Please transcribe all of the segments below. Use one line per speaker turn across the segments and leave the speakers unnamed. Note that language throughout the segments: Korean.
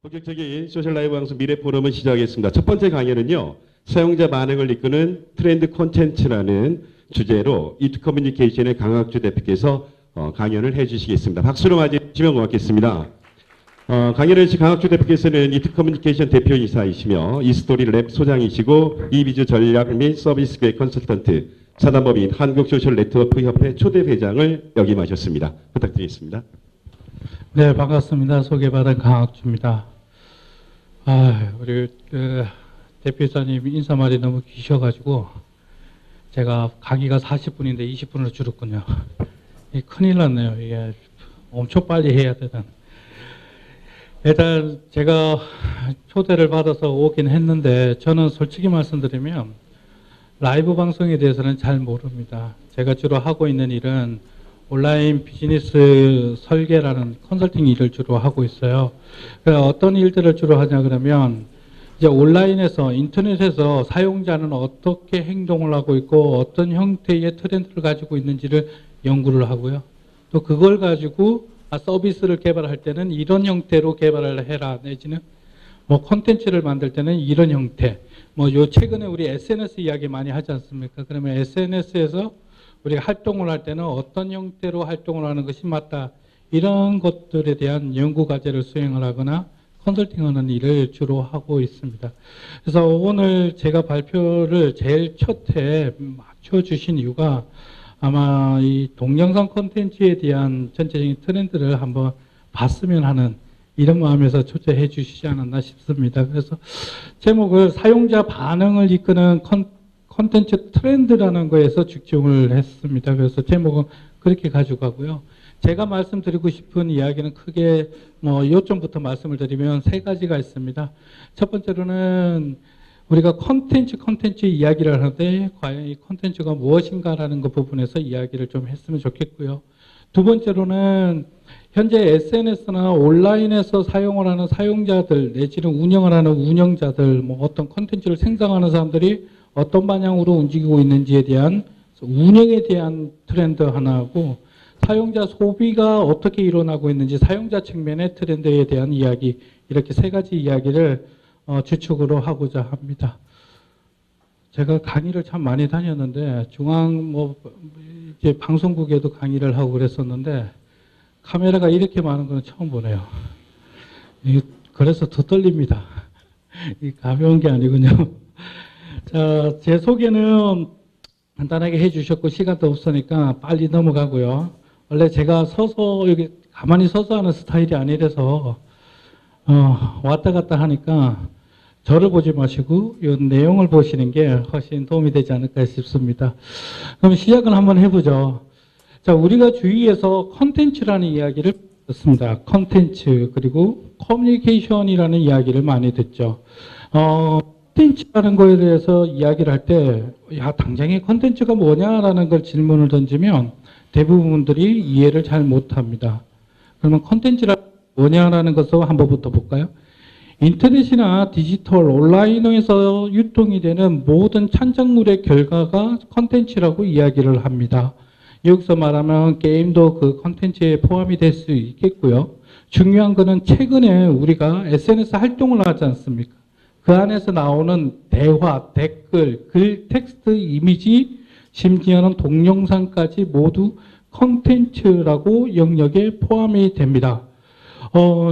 본격적인 소셜 라이브 방송 미래 포럼을 시작하겠습니다. 첫 번째 강연은요, 사용자 반응을 이끄는 트렌드 콘텐츠라는 주제로 이투 커뮤니케이션의 강학주 대표께서 강연을 해주시겠습니다. 박수로 맞이해 주시면 고맙겠습니다. 강연을 하실 강학주 대표께서는 이투 커뮤니케이션 대표이사이시며 이스토리 랩 소장이시고 이비주 전략 및 서비스 계획 컨설턴트, 사단법인 한국소셜네트워크협회 초대 회장을 역임하셨습니다. 부탁드리겠습니다.
네, 반갑습니다. 소개받은 강학주입니다. 우리 대표이사님 인사말이 너무 기셔가지고 제가 강의가 40분인데 20분으로 줄었군요. 큰일 났네요. 이게 엄청 빨리 해야 되는. 일단 제가 초대를 받아서 오긴 했는데 저는 솔직히 말씀드리면 라이브 방송에 대해서는 잘 모릅니다. 제가 주로 하고 있는 일은 온라인 비즈니스 설계라는 컨설팅 일을 주로 하고 있어요. 어떤 일들을 주로 하냐 그러면 이제 온라인에서 인터넷에서 사용자는 어떻게 행동을 하고 있고 어떤 형태의 트렌드를 가지고 있는지를 연구를 하고요. 또 그걸 가지고 서비스를 개발할 때는 이런 형태로 개발을 해라, 내지는 뭐 콘텐츠를 만들 때는 이런 형태. 요 최근에 우리 SNS 이야기 많이 하지 않습니까? 그러면 SNS에서 우리가 활동을 할 때는 어떤 형태로 활동을 하는 것이 맞다. 이런 것들에 대한 연구 과제를 수행을 하거나 컨설팅하는 일을 주로 하고 있습니다. 그래서 오늘 제가 발표를 제일 첫해 맞춰주신 이유가 아마 이 동영상 콘텐츠에 대한 전체적인 트렌드를 한번 봤으면 하는 이런 마음에서 초대해 주시지 않았나 싶습니다. 그래서 제목을 사용자 반응을 이끄는 콘텐츠 트렌드라는 거에서 집중을 했습니다. 그래서 제목은 그렇게 가져가고요. 제가 말씀드리고 싶은 이야기는 크게 요점부터 말씀을 드리면 세 가지가 있습니다. 첫 번째로는 우리가 콘텐츠 이야기를 하는데 과연 이 콘텐츠가 무엇인가라는 그 부분에서 이야기를 좀 했으면 좋겠고요. 두 번째로는 현재 SNS나 온라인에서 사용을 하는 사용자들 내지는 운영을 하는 운영자들, 어떤 콘텐츠를 생성하는 사람들이 어떤 방향으로 움직이고 있는지에 대한 운영에 대한 트렌드 하나하고 사용자 소비가 어떻게 일어나고 있는지 사용자 측면의 트렌드에 대한 이야기, 이렇게 세 가지 이야기를 주축으로 하고자 합니다. 제가 강의를 참 많이 다녔는데 이제 방송국에도 강의를 하고 그랬었는데 카메라가 이렇게 많은 건 처음 보네요. 그래서 더 떨립니다. 가벼운 게 아니군요. 자, 제 소개는 간단하게 해주셨고 시간도 없으니까 빨리 넘어가고요. 원래 제가 여기 가만히 서서 하는 스타일이 아니라서 왔다 갔다 하니까 저를 보지 마시고 이 내용을 보시는 게 훨씬 도움이 되지 않을까 싶습니다. 그럼 시작을 한번 해보죠. 자, 우리가 주위에서 컨텐츠라는 이야기를 듣습니다. 컨텐츠 그리고 커뮤니케이션이라는 이야기를 많이 듣죠. 컨텐츠라는 거에 대해서 이야기를 할 때 당장에 컨텐츠가 뭐냐라는 걸 질문을 던지면 대부분들이 이해를 잘 못합니다. 그러면 컨텐츠가 뭐냐라는 것을 한번부터 볼까요? 인터넷이나 디지털 온라인에서 유통이 되는 모든 창작물의 결과가 컨텐츠라고 이야기를 합니다. 여기서 말하면 게임도 그 컨텐츠에 포함이 될 수 있겠고요. 중요한 거는 최근에 우리가 SNS 활동을 하지 않습니까? 그 안에서 나오는 대화, 댓글, 글, 텍스트, 이미지, 심지어는 동영상까지 모두 컨텐츠라고 영역에 포함이 됩니다.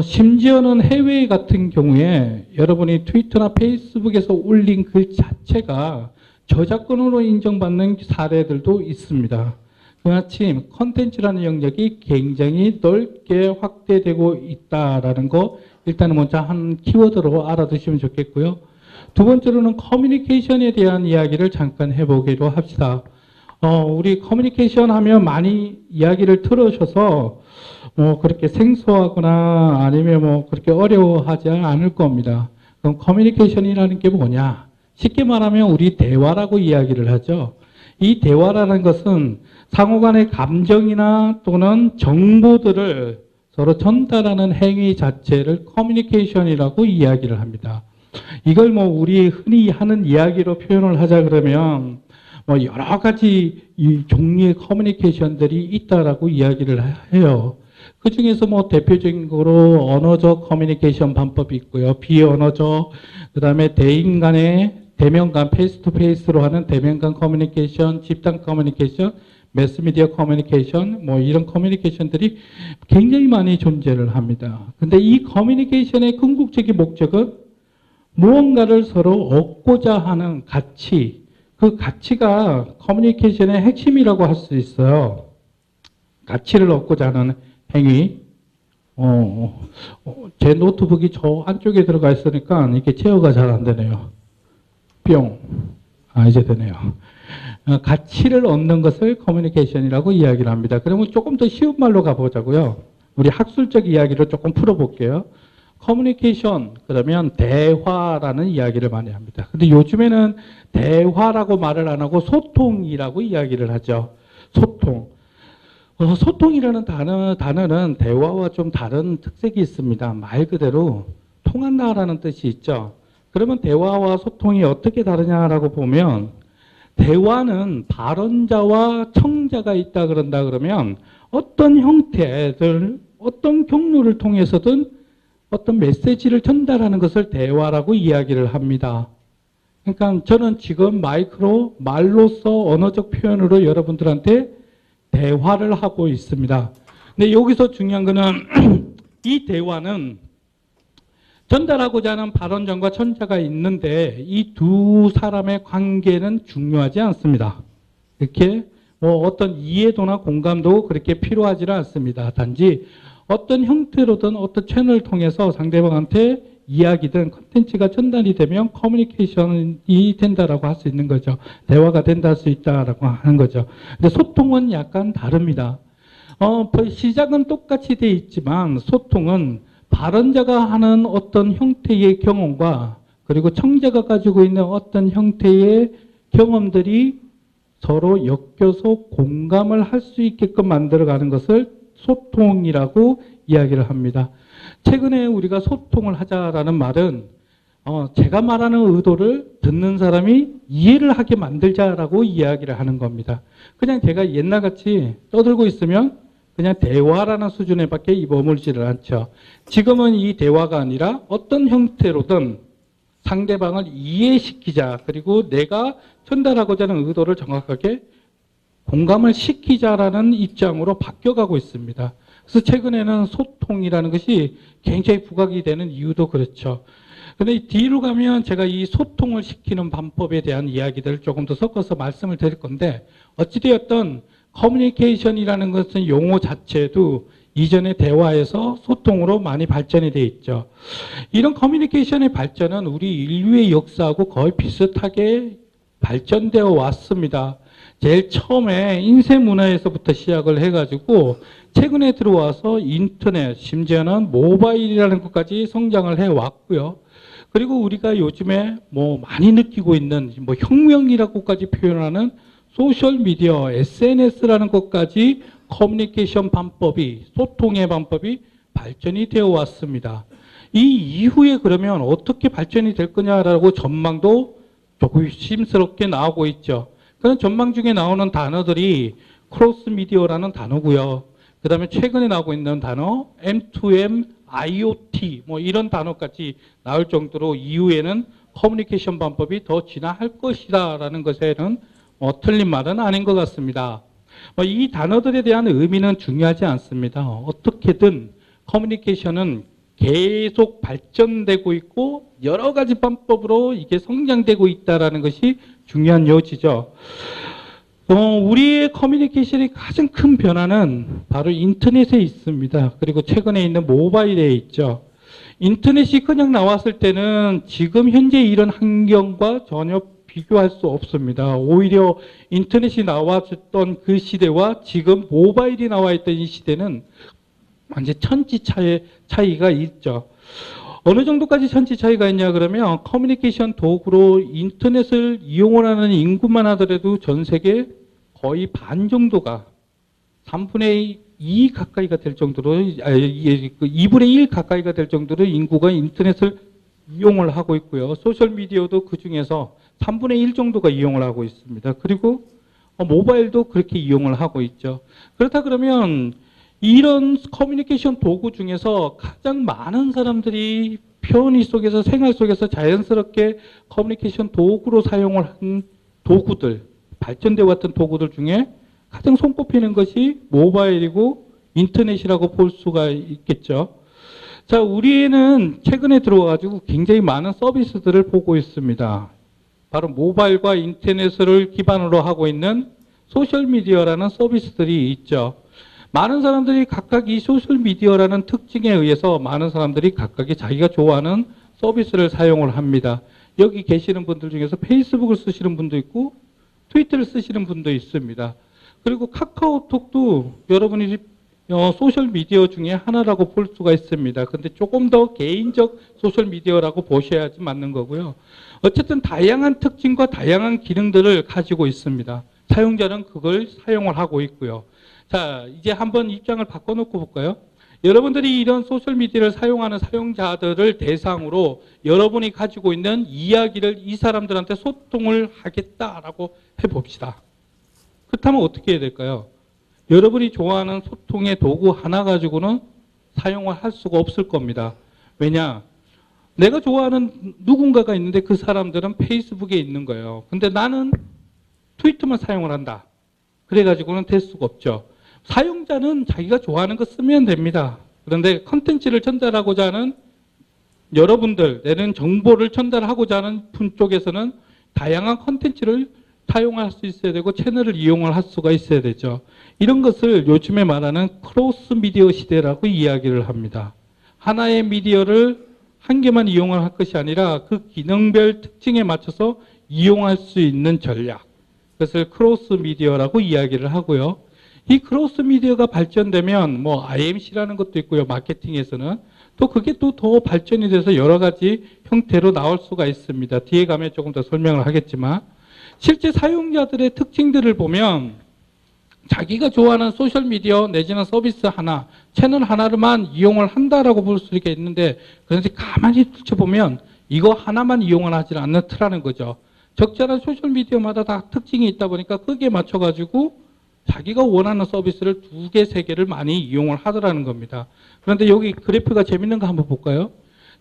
심지어는 해외 같은 경우에 여러분이 트위터나 페이스북에서 올린 글 자체가 저작권으로 인정받는 사례들도 있습니다. 그마침 컨텐츠라는 영역이 굉장히 넓게 확대되고 있다라는 거 일단은 먼저 한 키워드로 알아두시면 좋겠고요. 두 번째로는 커뮤니케이션에 대한 이야기를 잠깐 해보기로 합시다. 우리 커뮤니케이션 하면 많이 이야기를 들으셔서 그렇게 생소하거나 아니면 그렇게 어려워하지 않을 겁니다. 그럼 커뮤니케이션이라는 게 뭐냐? 쉽게 말하면 우리 대화라고 이야기를 하죠. 이 대화라는 것은 상호간의 감정이나 또는 정보들을 서로 전달하는 행위 자체를 커뮤니케이션이라고 이야기를 합니다. 이걸 우리 흔히 하는 이야기로 표현을 하자 그러면 여러 가지 이 종류의 커뮤니케이션들이 있다라고 이야기를 해요. 그 중에서 뭐 대표적으로 언어적 커뮤니케이션 방법이 있고요. 비언어적, 그 다음에 대인 간의 대면 간 페이스 투 페이스로 하는 대면 간 커뮤니케이션, 집단 커뮤니케이션, 매스미디어 커뮤니케이션, 뭐 이런 커뮤니케이션들이 굉장히 많이 존재를 합니다. 근데 이 커뮤니케이션의 궁극적인 목적은 무언가를 서로 얻고자 하는 가치, 그 가치가 커뮤니케이션의 핵심이라고 할 수 있어요. 가치를 얻고자 하는 행위. 제 노트북이 저 안쪽에 들어가 있으니까 이게 제어가 잘 안 되네요. 뿅. 이제 되네요. 가치를 얻는 것을 커뮤니케이션이라고 이야기를 합니다. 그러면 조금 더 쉬운 말로 가보자고요. 우리 학술적 이야기를 조금 풀어볼게요. 커뮤니케이션, 그러면 대화라는 이야기를 많이 합니다. 근데 요즘에는 대화라고 말을 안 하고 소통이라고 이야기를 하죠. 소통. 소통이라는 단어는 대화와 좀 다른 특색이 있습니다. 말 그대로 통한다라는 뜻이 있죠. 그러면 대화와 소통이 어떻게 다르냐라고 보면 대화는 발언자와 청자가 있다 그런다 그러면 어떤 형태들, 어떤 경로를 통해서든 어떤 메시지를 전달하는 것을 대화라고 이야기를 합니다. 그러니까 저는 지금 마이크로 말로써 언어적 표현으로 여러분들한테 대화를 하고 있습니다. 근데 여기서 중요한 거는 이 대화는 전달하고자 하는 발언자와 청자가 있는데 이 두 사람의 관계는 중요하지 않습니다. 이렇게 뭐 어떤 이해도나 공감도 그렇게 필요하지는 않습니다. 단지 어떤 형태로든 어떤 채널을 통해서 상대방한테 이야기든 컨텐츠가 전달이 되면 커뮤니케이션이 된다라고 할 수 있는 거죠. 대화가 된다 할 수 있다라고 하는 거죠. 근데 소통은 약간 다릅니다. 시작은 똑같이 돼 있지만 소통은 발언자가 하는 어떤 형태의 경험과 그리고 청자가 가지고 있는 어떤 형태의 경험들이 서로 엮여서 공감을 할 수 있게끔 만들어가는 것을 소통이라고 이야기를 합니다. 최근에 우리가 소통을 하자라는 말은 제가 말하는 의도를 듣는 사람이 이해를 하게 만들자라고 이야기를 하는 겁니다. 그냥 제가 옛날같이 떠들고 있으면 그냥 대화라는 수준에 밖에 머물지를 않죠. 지금은 이 대화가 아니라 어떤 형태로든 상대방을 이해시키자, 그리고 내가 전달하고자 하는 의도를 정확하게 공감을 시키자라는 입장으로 바뀌어가고 있습니다. 그래서 최근에는 소통이라는 것이 굉장히 부각이 되는 이유도 그렇죠. 근데 뒤로 가면 제가 이 소통을 시키는 방법에 대한 이야기들을 조금 더 섞어서 말씀을 드릴 건데, 어찌되었든 커뮤니케이션이라는 것은 용어 자체도 이전의 대화에서 소통으로 많이 발전이 되어 있죠. 이런 커뮤니케이션의 발전은 우리 인류의 역사하고 거의 비슷하게 발전되어 왔습니다. 제일 처음에 인쇄 문화에서부터 시작을 해가지고 최근에 들어와서 인터넷, 심지어는 모바일이라는 것까지 성장을 해왔고요. 그리고 우리가 요즘에 뭐 많이 느끼고 있는 뭐 혁명이라고까지 표현하는 소셜미디어, SNS라는 것까지 커뮤니케이션 방법이, 소통의 방법이 발전이 되어 왔습니다. 이 이후에 그러면 어떻게 발전이 될 거냐라고 전망도 조심스럽게 나오고 있죠. 그런 전망 중에 나오는 단어들이 크로스 미디어라는 단어고요. 그 다음에 최근에 나오고 있는 단어 M2M, IoT 뭐 이런 단어까지 나올 정도로 이후에는 커뮤니케이션 방법이 더 진화할 것이다라는 것에는 틀린 말은 아닌 것 같습니다. 이 단어들에 대한 의미는 중요하지 않습니다. 어떻게든 커뮤니케이션은 계속 발전되고 있고 여러 가지 방법으로 이게 성장되고 있다는 것이 중요한 요지죠. 우리의 커뮤니케이션의 가장 큰 변화는 바로 인터넷에 있습니다. 그리고 최근에 있는 모바일에 있죠. 인터넷이 그냥 나왔을 때는 지금 현재 이런 환경과 전혀 비교할 수 없습니다. 오히려 인터넷이 나왔던 그 시대와 지금 모바일이 나와 있던 이 시대는 완전 천지 차이가 있죠. 어느 정도까지 천지 차이가 있냐 그러면 커뮤니케이션 도구로 인터넷을 이용을 하는 인구만 하더라도 전 세계 거의 반 정도가 3분의 2 가까이가 될 정도로 2분의 1 가까이가 될 정도로 인구가 인터넷을 이용을 하고 있고요. 소셜미디어도 그 중에서 3분의 1 정도가 이용을 하고 있습니다. 그리고 모바일도 그렇게 이용을 하고 있죠. 그렇다 그러면 이런 커뮤니케이션 도구 중에서 가장 많은 사람들이 편의 속에서 생활 속에서 자연스럽게 커뮤니케이션 도구로 사용을 한 도구들, 발전되어 왔던 도구들 중에 가장 손꼽히는 것이 모바일이고 인터넷이라고 볼 수가 있겠죠. 자, 우리는 최근에 들어와가지고 굉장히 많은 서비스들을 보고 있습니다. 바로 모바일과 인터넷을 기반으로 하고 있는 소셜미디어라는 서비스들이 있죠. 많은 사람들이 각각 이 소셜미디어라는 특징에 의해서 많은 사람들이 각각의 자기가 좋아하는 서비스를 사용을 합니다. 여기 계시는 분들 중에서 페이스북을 쓰시는 분도 있고 트위터를 쓰시는 분도 있습니다. 그리고 카카오톡도 여러분이 소셜미디어 중에 하나라고 볼 수가 있습니다. 근데 조금 더 개인적 소셜미디어라고 보셔야지 맞는 거고요. 어쨌든 다양한 특징과 다양한 기능들을 가지고 있습니다. 사용자는 그걸 사용을 하고 있고요. 자, 이제 한번 입장을 바꿔놓고 볼까요? 여러분들이 이런 소셜미디어를 사용하는 사용자들을 대상으로 여러분이 가지고 있는 이야기를 이 사람들한테 소통을 하겠다라고 해봅시다. 그렇다면 어떻게 해야 될까요? 여러분이 좋아하는 소통의 도구 하나 가지고는 사용을 할 수가 없을 겁니다. 왜냐? 내가 좋아하는 누군가가 있는데 그 사람들은 페이스북에 있는 거예요. 근데 나는 트위터만 사용을 한다. 그래가지고는 될 수가 없죠. 사용자는 자기가 좋아하는 거 쓰면 됩니다. 그런데 컨텐츠를 전달하고자 하는 여러분들, 내는 정보를 전달하고자 하는 분 쪽에서는 다양한 컨텐츠를 사용할 수 있어야 되고 채널을 이용을 할 수가 있어야 되죠. 이런 것을 요즘에 말하는 크로스 미디어 시대라고 이야기를 합니다. 하나의 미디어를 한 개만 이용을 할 것이 아니라 그 기능별 특징에 맞춰서 이용할 수 있는 전략. 그것을 크로스 미디어라고 이야기를 하고요. 이 크로스 미디어가 발전되면 뭐 IMC라는 것도 있고요. 마케팅에서는 또 그게 또 더 발전이 돼서 여러 가지 형태로 나올 수가 있습니다. 뒤에 가면 조금 더 설명을 하겠지만 실제 사용자들의 특징들을 보면 자기가 좋아하는 소셜미디어 내지는 서비스 하나, 채널 하나로만 이용을 한다라고 볼 수 있는데 그런데 가만히 들춰보면 이거 하나만 이용을 하지 않는다라는 거죠. 적절한 소셜미디어마다 다 특징이 있다 보니까 거기에 맞춰가지고 자기가 원하는 서비스를 2개, 3개를 많이 이용을 하더라는 겁니다. 그런데 여기 그래프가 재밌는 거 한번 볼까요?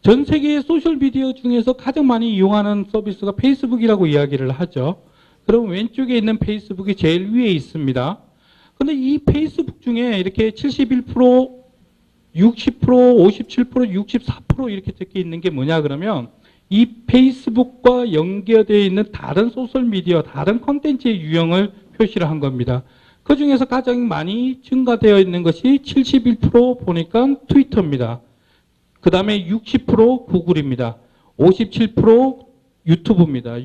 전 세계의 소셜미디어 중에서 가장 많이 이용하는 서비스가 페이스북이라고 이야기를 하죠. 그럼 왼쪽에 있는 페이스북이 제일 위에 있습니다. 근데 이 페이스북 중에 이렇게 71%, 60%, 57%, 64% 이렇게 적혀 있는 게 뭐냐 그러면 이 페이스북과 연계되어 있는 다른 소셜미디어, 다른 콘텐츠의 유형을 표시를 한 겁니다. 그 중에서 가장 많이 증가되어 있는 것이 71% 보니까 트위터입니다. 그 다음에 60% 구글입니다. 57% 유튜브입니다.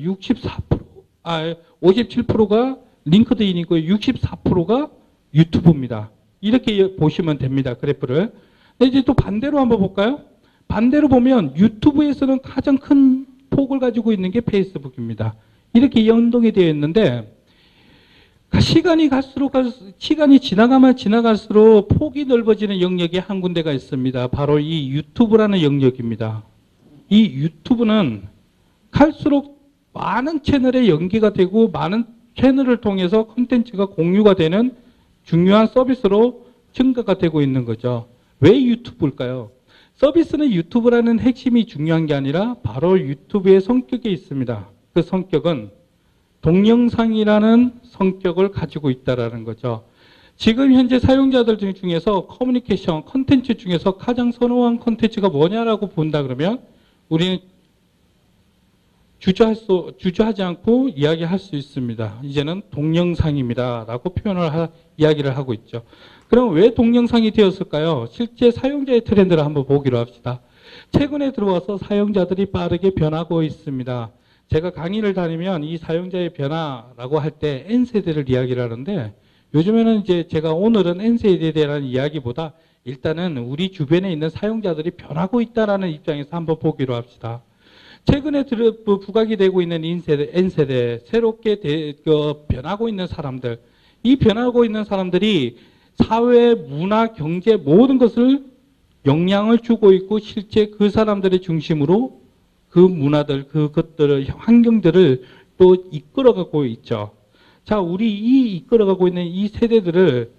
57%가 링크드인이고 64%가 유튜브입니다. 이렇게 보시면 됩니다. 그래프를. 이제 또 반대로 한번 볼까요? 반대로 보면 유튜브에서는 가장 큰 폭을 가지고 있는 게 페이스북입니다. 이렇게 연동이 되어 있는데 시간이 지나가면 지나갈수록 폭이 넓어지는 영역이 한 군데가 있습니다. 바로 이 유튜브라는 영역입니다. 이 유튜브는 갈수록 많은 채널에 연계가 되고 많은 채널을 통해서 콘텐츠가 공유가 되는 중요한 서비스로 증가가 되고 있는 거죠. 왜 유튜브일까요? 서비스는 유튜브라는 핵심이 중요한 게 아니라 바로 유튜브의 성격에 있습니다. 그 성격은 동영상이라는 성격을 가지고 있다는 거죠. 지금 현재 사용자들 중에서 커뮤니케이션, 콘텐츠 중에서 가장 선호한 콘텐츠가 뭐냐라고 본다 그러면 우리는 주저하지 않고 이야기할 수 있습니다. 이제는 동영상입니다. 라고 이야기를 하고 있죠. 그럼 왜 동영상이 되었을까요? 실제 사용자의 트렌드를 한번 보기로 합시다. 최근에 들어와서 사용자들이 빠르게 변하고 있습니다. 제가 강의를 다니면 이 사용자의 변화라고 할 때 N세대를 이야기를 하는데 요즘에는 이제 제가 오늘은 N세대에 대한 이야기보다 일단은 우리 주변에 있는 사용자들이 변하고 있다는 입장에서 한번 보기로 합시다. 최근에 부각이 되고 있는 N세대, 새롭게 변하고 있는 사람들, 이 변하고 있는 사람들이 사회, 문화, 경제 모든 것을 영향을 주고 있고 실제 그 사람들의 중심으로 그 문화들, 그것들을, 환경들을 또 이끌어가고 있죠. 자, 우리 이끌어가고 있는 이 세대들을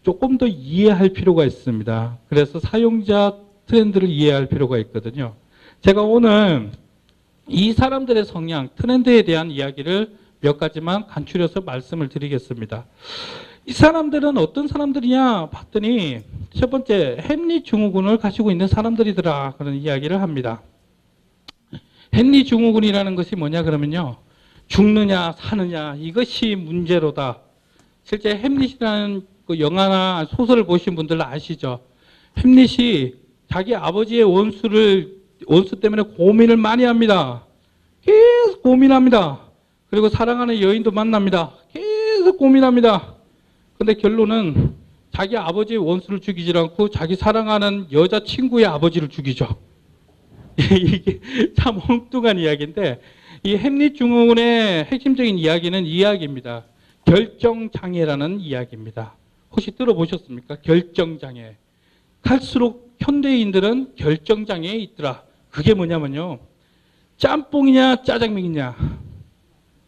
조금 더 이해할 필요가 있습니다. 그래서 사용자 트렌드를 이해할 필요가 있거든요. 제가 오늘 이 사람들의 성향, 트렌드에 대한 이야기를 몇 가지만 간추려서 말씀을 드리겠습니다. 이 사람들은 어떤 사람들이냐 봤더니 첫 번째 헨리 증후군을 가지고 있는 사람들이더라 그런 이야기를 합니다. 헨리 증후군이라는 것이 뭐냐 그러면요, 죽느냐 사느냐 이것이 문제로다. 실제 햄릿이라는 그 영화나 소설을 보신 분들 아시죠? 햄릿이 자기 아버지의 원수 때문에 고민을 많이 합니다. 계속 고민합니다. 그리고 사랑하는 여인도 만납니다. 계속 고민합니다. 근데 결론은 자기 아버지의 원수를 죽이지 않고 자기 사랑하는 여자친구의 아버지를 죽이죠. 이게 참 엉뚱한 이야기인데, 이 햄릿 증후군의 핵심적인 이야기는 이 이야기입니다. 결정장애라는 이야기입니다. 혹시 들어보셨습니까? 결정장애. 갈수록 현대인들은 결정장애에 있더라. 그게 뭐냐면요, 짬뽕이냐 짜장면이냐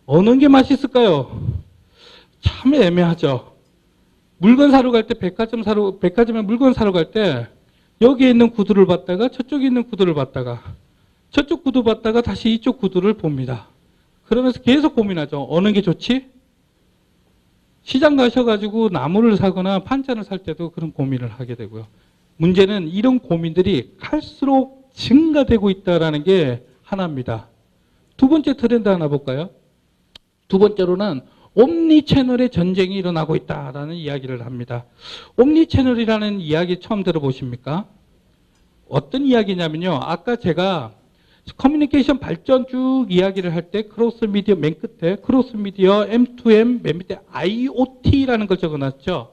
어느 게 맛있을까요? 참 애매하죠. 물건 사러 갈 때 백화점에 물건 사러 갈 때 여기에 있는 구두를 봤다가 저쪽에 있는 구두를 봤다가 저쪽 구두 봤다가 다시 이쪽 구두를 봅니다. 그러면서 계속 고민하죠. 어느 게 좋지? 시장 가셔가지고 나무를 사거나 판자를 살 때도 그런 고민을 하게 되고요. 문제는 이런 고민들이 갈수록 증가되고 있다는 게 하나입니다. 두 번째 트렌드 하나 볼까요? 두 번째로는 옴니 채널의 전쟁이 일어나고 있다라는 이야기를 합니다. 옴니 채널이라는 이야기 처음 들어보십니까? 어떤 이야기냐면요, 아까 제가 커뮤니케이션 발전 쭉 이야기를 할 때 크로스 미디어 맨 끝에 크로스 미디어 M2M 맨 밑에 IoT라는 걸 적어놨죠.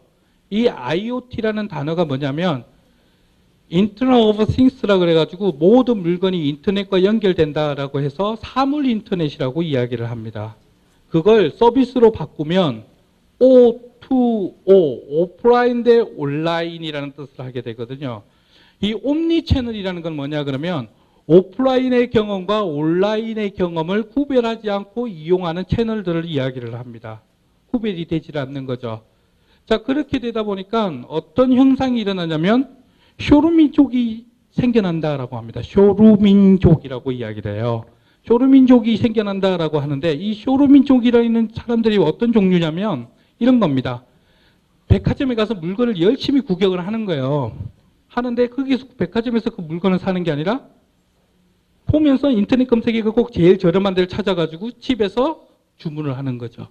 이 IoT라는 단어가 뭐냐면 Internet of Things라고 그래가지고 모든 물건이 인터넷과 연결된다라고 해서 사물 인터넷이라고 이야기를 합니다. 그걸 서비스로 바꾸면 O2O, 오프라인 대 온라인이라는 뜻을 하게 되거든요. 이 옴니 채널이라는 건 뭐냐 그러면 오프라인의 경험과 온라인의 경험을 구별하지 않고 이용하는 채널들을 이야기를 합니다. 구별이 되질 않는 거죠. 자, 그렇게 되다 보니까 어떤 현상이 일어나냐면 쇼루민족이 생겨난다라고 합니다. 쇼루민족이라고 이야기를 해요. 쇼루민족이 생겨난다라고 하는데, 이 쇼루민족이라는 사람들이 어떤 종류냐면 이런 겁니다. 백화점에 가서 물건을 열심히 구경을 하는 거예요. 하는데 거기서 백화점에서 그 물건을 사는 게 아니라 보면서 인터넷 검색해서 꼭 제일 저렴한 데를 찾아가지고 집에서 주문을 하는 거죠.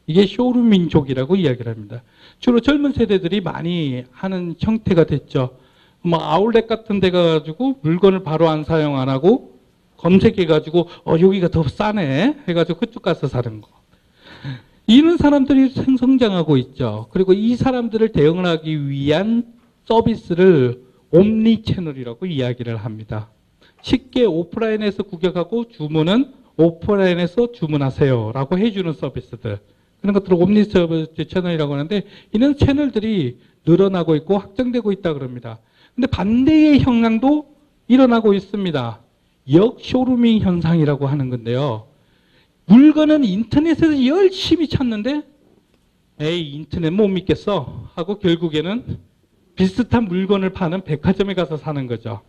이게 쇼루민족이라고 이야기를 합니다. 주로 젊은 세대들이 많이 하는 형태가 됐죠. 뭐 아울렛 같은 데 가가지고 물건을 바로 안 사용 안 하고 검색해가지고 여기가 더 싸네 해가지고 그쪽 가서 사는 거. 이런 사람들이 성장하고 있죠. 그리고 이 사람들을 대응을 하기 위한 서비스를 옴니 채널이라고 이야기를 합니다. 쉽게 오프라인에서 구경하고 주문은 오프라인에서 주문하세요 라고 해주는 서비스들, 그런 것들을 옴니 서비스 채널이라고 하는데, 이런 채널들이 늘어나고 있고 확장되고 있다 그럽니다. 근데 반대의 현상도 일어나고 있습니다. 역쇼루밍 현상이라고 하는 건데요, 물건은 인터넷에서 열심히 찾는데 에이 인터넷 못 믿겠어 하고 결국에는 비슷한 물건을 파는 백화점에 가서 사는 거죠.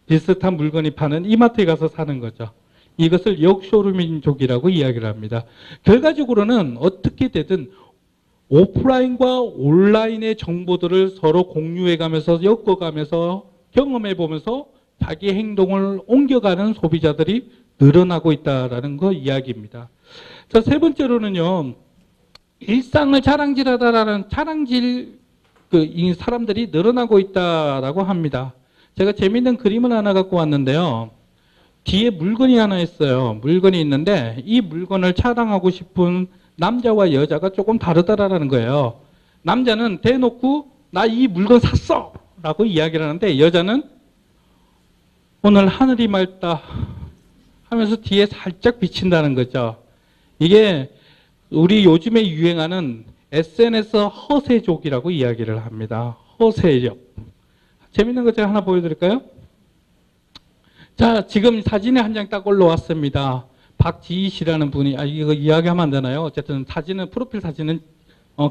비슷한 물건이 파는 이마트에 가서 사는 거죠. 이것을 역쇼루민족이라고 이야기를 합니다. 결과적으로는 어떻게 되든 오프라인과 온라인의 정보들을 서로 공유해가면서 엮어가면서 경험해보면서 자기 행동을 옮겨가는 소비자들이 늘어나고 있다는 거 이야기입니다. 자, 세 번째로는요, 일상을 자랑질하다라는 이 사람들이 늘어나고 있다라고 합니다. 제가 재밌는 그림을 하나 갖고 왔는데요. 뒤에 물건이 하나 있어요. 물건이 있는데 이 물건을 자랑하고 싶은 남자와 여자가 조금 다르다라는 거예요. 남자는 대놓고 나 이 물건 샀어 라고 이야기를 하는데, 여자는 오늘 하늘이 맑다 하면서 뒤에 살짝 비친다는 거죠. 이게 우리 요즘에 유행하는 SNS 허세족이라고 이야기를 합니다. 허세족. 재밌는 거 제가 하나 보여드릴까요? 자, 지금 사진에 한 장 딱 올라왔습니다. 박지희 씨라는 분이, 이거 이야기하면 안 되나요? 어쨌든 사진은, 프로필 사진은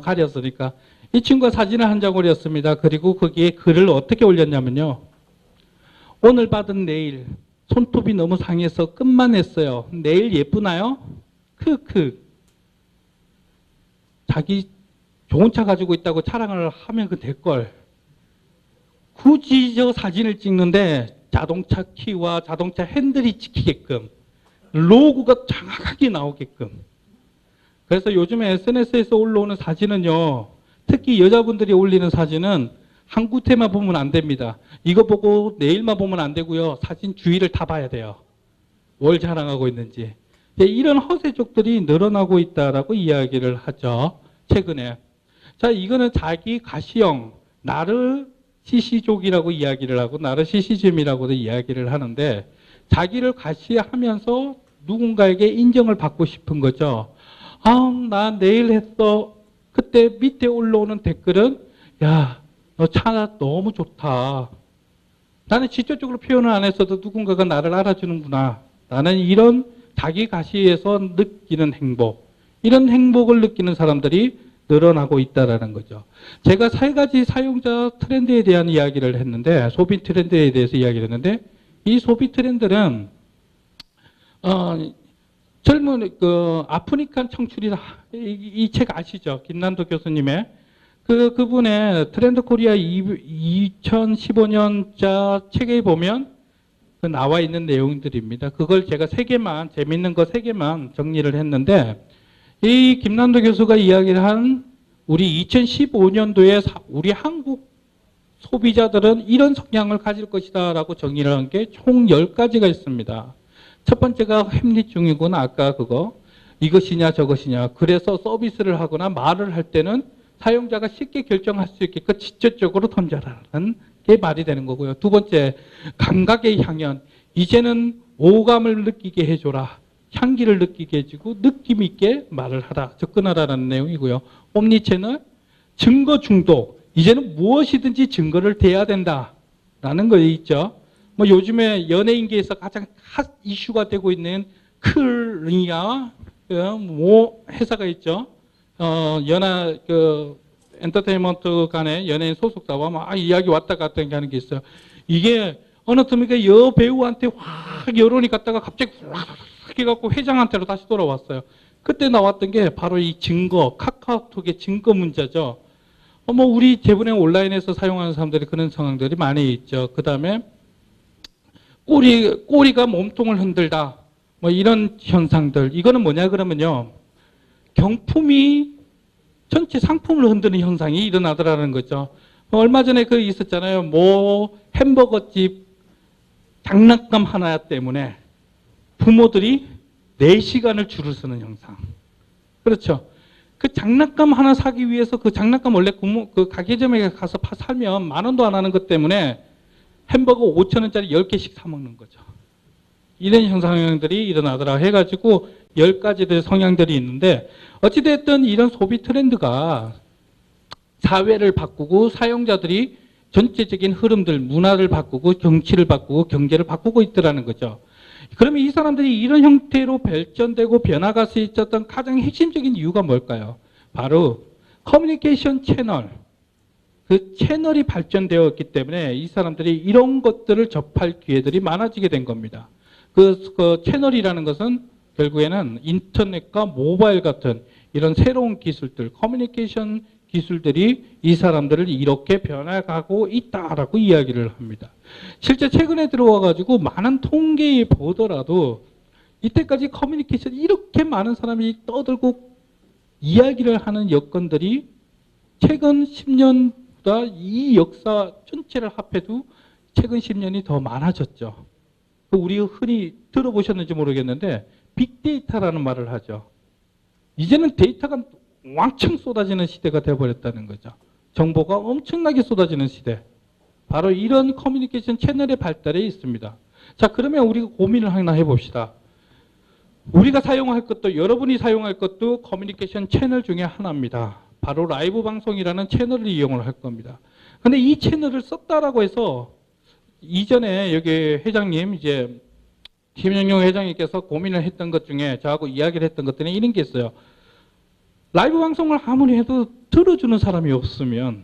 가렸으니까. 이 친구가 사진을 한 장 올렸습니다. 그리고 거기에 글을 어떻게 올렸냐면요. 오늘 받은 네일, 손톱이 너무 상해서 끝만 냈어요. 네일 예쁘나요? 크크. 자기 좋은 차 가지고 있다고 자랑을 하면 그 될걸. 굳이 저 사진을 찍는데 자동차 키와 자동차 핸들이 찍히게끔, 로고가 정확하게 나오게끔. 그래서 요즘에 SNS에서 올라오는 사진은요, 특히 여자분들이 올리는 사진은 한 구태만 보면 안 됩니다. 이거 보고 내일만 보면 안 되고요. 사진 주위를 다 봐야 돼요. 뭘 자랑하고 있는지. 이런 허세족들이 늘어나고 있다라고 이야기를 하죠. 최근에. 자, 이거는 자기 가시형, 나르시시족이라고 이야기를 하고 나르시시즘이라고도 이야기를 하는데, 자기를 가시하면서 누군가에게 인정을 받고 싶은 거죠. 아, 나 내일 했어. 그때 밑에 올라오는 댓글은, 야, 너 차 너무 좋다. 나는 직접적으로 표현을 안 했어도 누군가가 나를 알아주는구나. 나는 이런 자기 가시에서 느끼는 행복, 이런 행복을 느끼는 사람들이 늘어나고 있다는 거죠. 제가 세 가지 사용자 트렌드에 대한 이야기를 했는데, 소비 트렌드에 대해서 이야기를 했는데, 이 소비 트렌드는 젊은 아프니까 청출이다. 이 책 아시죠? 김난도 교수님의 그분의 트렌드 코리아 2015년자 책에 보면 그 나와 있는 내용들입니다. 그걸 제가 재밌는 거 3개만 정리를 했는데, 이 김난도 교수가 이야기를 한 우리 2015년도에 우리 한국 소비자들은 이런 성향을 가질 것이다 라고 정의를 한 게 총 10가지가 있습니다. 첫 번째가 합리주의군, 아까 그거. 이것이냐 저것이냐. 그래서 서비스를 하거나 말을 할 때는 사용자가 쉽게 결정할 수 있게끔 직접적으로 던져라는 게 말이 되는 거고요. 두 번째, 감각의 향연. 이제는 오감을 느끼게 해줘라. 향기를 느끼게 해주고 느낌 있게 말을 하라. 접근하라는 내용이고요. 옴니채널, 증거 중독. 이제는 무엇이든지 증거를 대야 된다라는 거 있죠. 뭐 요즘에 연예인계에서 가장 핫 이슈가 되고 있는 클리아 모 회사가 있죠. 연하 엔터테인먼트 간의 연예인 소속사와 막 이야기 왔다 갔다 하는 게 있어요. 이게 어느 틈에 여배우한테 확 여론이 갔다가 갑자기 확 해갖고 회장한테로 다시 돌아왔어요. 그때 나왔던 게 바로 이 증거, 카카오톡의 증거 문제죠. 뭐 우리 대부분 온라인에서 사용하는 사람들이 그런 상황들이 많이 있죠. 그 다음에 꼬리가 몸통을 흔들다. 뭐 이런 현상들. 이거는 뭐냐 그러면요. 경품이 전체 상품을 흔드는 현상이 일어나더라는 거죠. 얼마 전에 그 있었잖아요. 뭐 햄버거집 장난감 하나 때문에 부모들이 4시간을 줄을 서는 현상. 그렇죠. 그 장난감 하나 사기 위해서 그 장난감 원래 그 가게점에 가서 살면 10,000원도 안 하는 것 때문에 햄버거 5,000원짜리 10개씩 사 먹는 거죠. 이런 현상들이 일어나더라 해가지고 10가지의 성향들이 있는데, 어찌됐든 이런 소비 트렌드가 사회를 바꾸고 사용자들이 전체적인 흐름들, 문화를 바꾸고 정치를 바꾸고 경제를 바꾸고 있더라는 거죠. 그러면 이 사람들이 이런 형태로 발전되고 변화가 수 있었던 가장 핵심적인 이유가 뭘까요? 바로 커뮤니케이션 채널. 그 채널이 발전되었기 때문에 이 사람들이 이런 것들을 접할 기회들이 많아지게 된 겁니다. 그 채널이라는 것은 결국에는 인터넷과 모바일 같은 이런 새로운 기술들, 커뮤니케이션 기술들이 이 사람들을 이렇게 변화가고 있다라고 이야기를 합니다. 실제 최근에 들어와가지고 많은 통계에 보더라도 이때까지 커뮤니케이션 이렇게 많은 사람이 떠들고 이야기를 하는 여건들이 최근 10년보다 이 역사 전체를 합해도 최근 10년이 더 많아졌죠. 우리 흔히 들어보셨는지 모르겠는데 빅데이터라는 말을 하죠. 이제는 데이터가 왕창 쏟아지는 시대가 되어버렸다는 거죠. 정보가 엄청나게 쏟아지는 시대. 바로 이런 커뮤니케이션 채널의 발달에 있습니다. 자, 그러면 우리가 고민을 하나 해봅시다. 우리가 사용할 것도, 여러분이 사용할 것도 커뮤니케이션 채널 중에 하나입니다. 바로 라이브 방송이라는 채널을 이용을 할 겁니다. 근데 이 채널을 썼다라고 해서 이전에 여기 회장님, 이제 김영용 회장님께서 고민을 했던 것 중에 저하고 이야기를 했던 것들은 이런 게 있어요. 라이브 방송을 아무리 해도 들어주는 사람이 없으면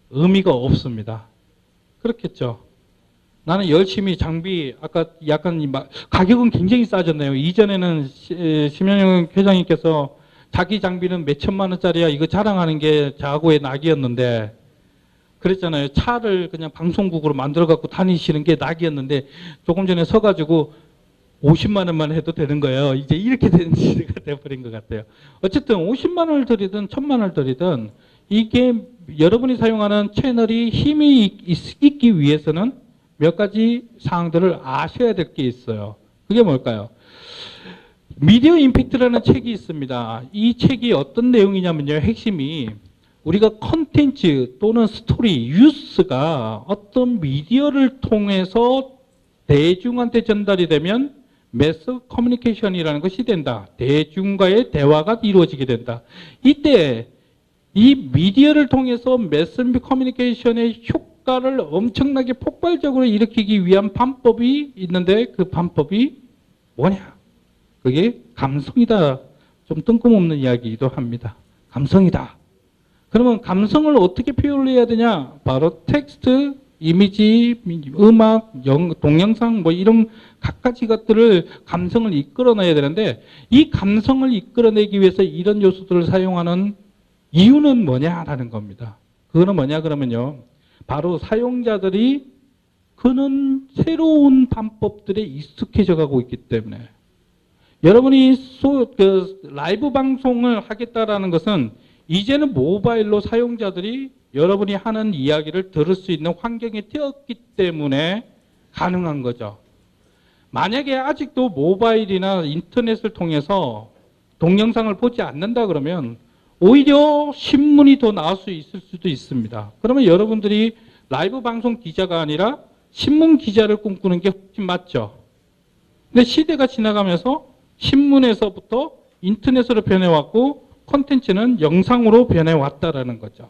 의미가 없습니다. 그렇겠죠. 나는 열심히 장비, 아까 약간 가격은 굉장히 싸졌네요. 이전에는 심현영 회장님께서 자기 장비는 몇 천만 원짜리야 이거 자랑하는 게 자고의 낙이었는데 그랬잖아요. 차를 그냥 방송국으로 만들어 갖고 다니시는 게 낙이었는데 조금 전에 서가지고 50만 원만 해도 되는 거예요. 이제 이렇게 된 시대가 돼버린 것 같아요. 어쨌든 50만 원을 들이든 1000만 원을 들이든 이게 여러분이 사용하는 채널이 힘이 있기 위해서는 몇 가지 사항들을 아셔야 될 게 있어요. 그게 뭘까요? 미디어 임팩트라는 책이 있습니다. 이 책이 어떤 내용이냐면요. 핵심이 우리가 컨텐츠 또는 스토리, 뉴스가 어떤 미디어를 통해서 대중한테 전달이 되면 매스 커뮤니케이션이라는 것이 된다. 대중과의 대화가 이루어지게 된다. 이때 이 미디어를 통해서 매스 커뮤니케이션의 효과를 엄청나게 폭발적으로 일으키기 위한 방법이 있는데 그 방법이 뭐냐? 그게 감성이다. 좀 뜬금없는 이야기이기도 합니다. 감성이다. 그러면 감성을 어떻게 표현을 해야 되냐? 바로 텍스트, 이미지, 음악, 동영상 뭐 이런 갖가지 것들을 감성을 이끌어내야 되는데 이 감성을 이끌어내기 위해서 이런 요소들을 사용하는 이유는 뭐냐라는 겁니다. 그거는 뭐냐 그러면요. 바로 사용자들이 그는 새로운 방법들에 익숙해져 가고 있기 때문에 여러분이 라이브 방송을 하겠다라는 것은 이제는 모바일로 사용자들이 여러분이 하는 이야기를 들을 수 있는 환경이 되었기 때문에 가능한 거죠. 만약에 아직도 모바일이나 인터넷을 통해서 동영상을 보지 않는다 그러면 오히려 신문이 더 나을 수 있을 수도 있습니다. 그러면 여러분들이 라이브 방송 기자가 아니라 신문 기자를 꿈꾸는 게 훨씬 맞죠. 근데 시대가 지나가면서 신문에서부터 인터넷으로 변해왔고 콘텐츠는 영상으로 변해왔다라는 거죠.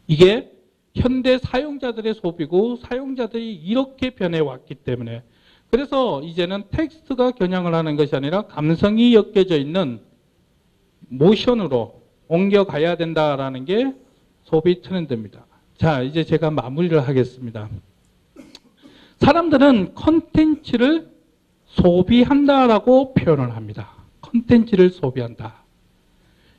이게 현대 사용자들의 소비고 사용자들이 이렇게 변해왔기 때문에 그래서 이제는 텍스트가 겨냥을 하는 것이 아니라 감성이 엮여져 있는 모션으로 옮겨가야 된다라는 게 소비 트렌드입니다. 자, 이제 제가 마무리를 하겠습니다. 사람들은 콘텐츠를 소비한다라고 표현을 합니다. 콘텐츠를 소비한다.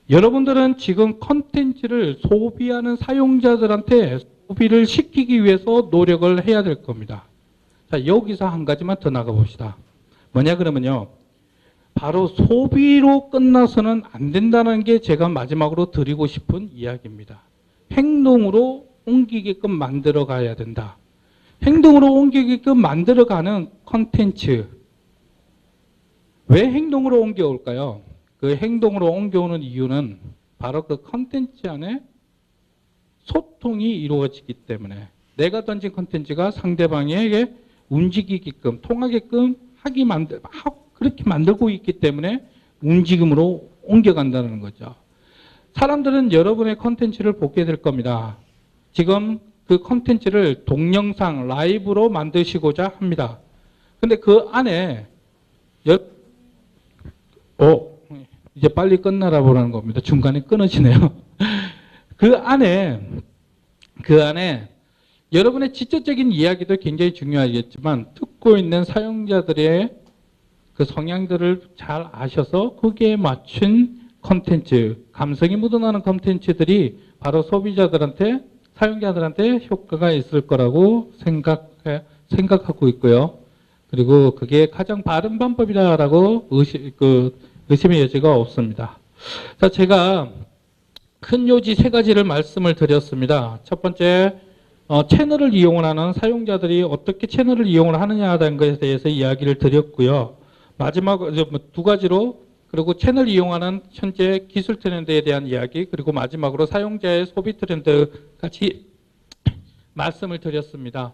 여러분들은 지금 콘텐츠를 소비하는 사용자들한테 소비를 시키기 위해서 노력을 해야 될 겁니다. 자, 여기서 한 가지만 더 나가봅시다. 뭐냐 그러면요. 바로 소비로 끝나서는 안 된다는 게 제가 마지막으로 드리고 싶은 이야기입니다. 행동으로 옮기게끔 만들어 가야 된다. 행동으로 옮기게끔 만들어가는 콘텐츠. 왜 행동으로 옮겨올까요? 그 행동으로 옮겨오는 이유는 바로 그 콘텐츠 안에 소통이 이루어지기 때문에 내가 던진 콘텐츠가 상대방에게 움직이게끔 통하게끔 그렇게 만들고 있기 때문에 움직임으로 옮겨간다는 거죠. 사람들은 여러분의 콘텐츠를 보게 될 겁니다. 지금 그 콘텐츠를 동영상 라이브로 만드시고자 합니다. 근데 그 안에 이제 빨리 끝나라 보라는 겁니다. 중간에 끊어지네요. 그 안에 여러분의 지적적인 이야기도 굉장히 중요하겠지만 듣고 있는 사용자들의 그 성향들을 잘 아셔서 거기에 맞춘 콘텐츠, 감성이 묻어나는 콘텐츠들이 바로 소비자들한테, 사용자들한테 효과가 있을 거라고 생각하고 있고요. 그리고 그게 가장 바른 방법이다라고 의심의 여지가 없습니다. 자, 제가 큰 요지 세 가지를 말씀을 드렸습니다. 첫 번째, 채널을 이용하는 사용자들이 어떻게 채널을 이용을 하느냐라는 것에 대해서 이야기를 드렸고요. 마지막 두 가지로 그리고 채널 이용하는 현재 기술 트렌드에 대한 이야기 그리고 마지막으로 사용자의 소비 트렌드까지 말씀을 드렸습니다.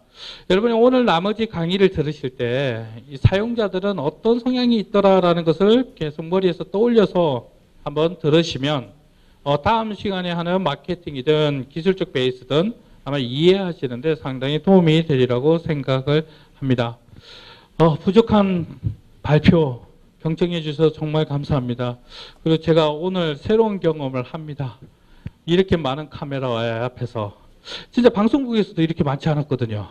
여러분이 오늘 나머지 강의를 들으실 때 이 사용자들은 어떤 성향이 있더라라는 것을 계속 머리에서 떠올려서 한번 들으시면 다음 시간에 하는 마케팅이든 기술적 베이스든 아마 이해하시는데 상당히 도움이 되리라고 생각을 합니다. 부족한 발표 경청해 주셔서 정말 감사합니다. 그리고 제가 오늘 새로운 경험을 합니다. 이렇게 많은 카메라 앞에서 진짜 방송국에서도 이렇게 많지 않았거든요.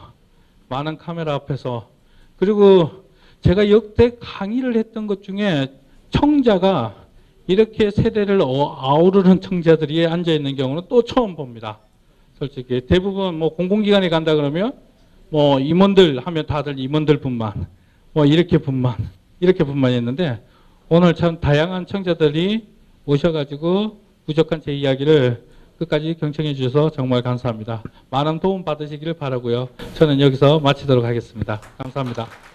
많은 카메라 앞에서. 그리고 제가 역대 강의를 했던 것 중에 청자가 이렇게 세대를 아우르는 청자들이 앉아있는 경우는 또 처음 봅니다. 솔직히. 대부분 뭐 공공기관에 간다 그러면 뭐 임원들 하면 다들 임원들뿐만, 뭐 이렇게뿐만 했는데 오늘 참 다양한 청자들이 오셔가지고 부족한 제 이야기를 끝까지 경청해 주셔서 정말 감사합니다. 많은 도움 받으시기를 바라고요. 저는 여기서 마치도록 하겠습니다. 감사합니다.